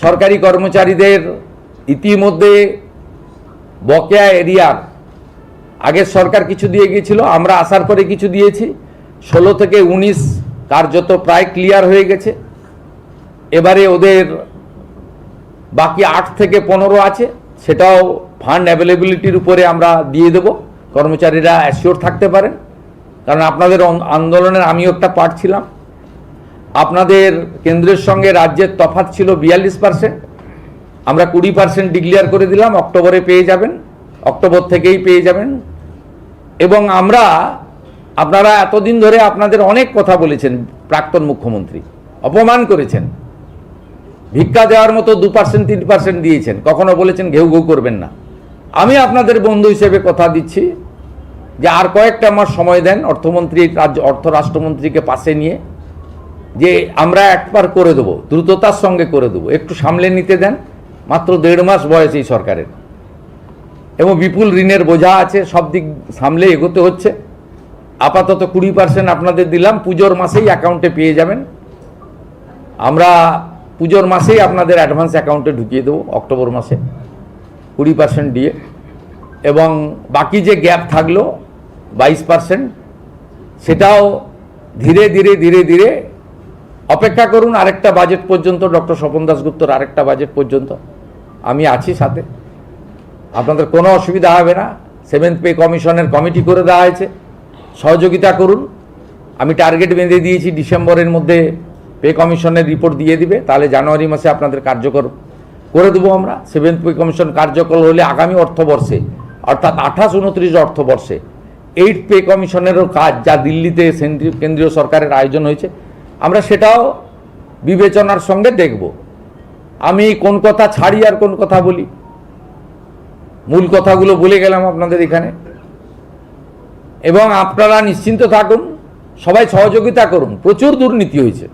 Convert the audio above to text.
সরকারি কর্মচারীদের ইতিমধ্যে বকেয়া এরিয়ার আগের সরকার কিছু দিয়ে গিয়েছিল, আমরা আসার পরে কিছু দিয়েছি। 16 থেকে 19 কার্যত প্রায় ক্লিয়ার হয়ে গেছে। এবারে ওদের বাকি 8 থেকে 15 আছে, সেটাও ফান্ড অ্যাভেলেবিলিটির উপরে আমরা দিয়ে দেব, কর্মচারীরা অ্যাসিওর থাকতে পারেন। কারণ আপনাদের আন্দোলনের আমিও একটা পার্ট ছিলাম। আপনাদের কেন্দ্রের সঙ্গে রাজ্যের তফাৎ ছিল 42%, আমরা 20% ডিক্লেয়ার করে দিলাম। অক্টোবরে পেয়ে যাবেন, অক্টোবর থেকেই পেয়ে যাবেন। এবং আপনারা এতদিন ধরে আপনাদের অনেক কথা বলেছেন, প্রাক্তন মুখ্যমন্ত্রী অপমান করেছেন, ভিক্ষা দেওয়ার মতো 2% 3% দিয়েছেন, কখনো বলেছেন ঘেউ ঘেউ করবেন না। আমি আপনাদের বন্ধু হিসেবে কথা দিচ্ছি যে আর কয়েকটা মাস সময় দেন, অর্থমন্ত্রী অর্থ রাষ্ট্রমন্ত্রীকে পাশে নিয়ে, যে আমরা একবার করে দেবো, দ্রুততার সঙ্গে করে দেবো, একটু সামলে নিতে দেন। মাত্র 1.5 মাস বয়স এই সরকারের, এবং বিপুল ঋণের বোঝা আছে, সব দিক সামলে এগোতে হচ্ছে। আপাতত 20% আপনাদের দিলাম, পুজোর মাসেই অ্যাকাউন্টে পেয়ে যাবেন। আমরা পুজোর মাসেই আপনাদের অ্যাডভান্স অ্যাকাউন্টে ঢুকিয়ে দেবো, অক্টোবর মাসে 20% দিয়ে। এবং বাকি যে গ্যাপ থাকলো 22%, সেটাও ধীরে ধীরে ধীরে ধীরে অপেক্ষা করুন আরেকটা বাজেট পর্যন্ত, ডক্টর স্বপন দাশগুপ্তর আরেকটা বাজেট পর্যন্ত আমি আছি সাথে, আপনাদের কোনো অসুবিধা হবে না। 7th পে কমিশনের কমিটি করে দেওয়া হয়েছে, সহযোগিতা করুন। আমি টার্গেট বেঁধে দিয়েছি, ডিসেম্বরের মধ্যে পে কমিশনের রিপোর্ট দিয়ে দিবে, তাহলে জানুয়ারি মাসে আপনাদের কার্যকর করে দেবো আমরা। 7th পে কমিশন কার্যকর হলে আগামী অর্থবর্ষে, অর্থাৎ 28-29 অর্থবর্ষে 8th পে কমিশনেরও কাজ, যা দিল্লিতে কেন্দ্রীয় সরকারের আয়োজন হয়েছে, আমরা সেটাও বিবেচনার সঙ্গে দেখব। আমি কোন কথা ছাড়ি আর কোন কথা বলি, মূল কথাগুলো বলে গেলাম আপনাদের এখানে। এবং আপনারা নিশ্চিন্ত থাকুন, সবাই সহযোগিতা করুন। প্রচুর দুর্নীতি হয়েছে।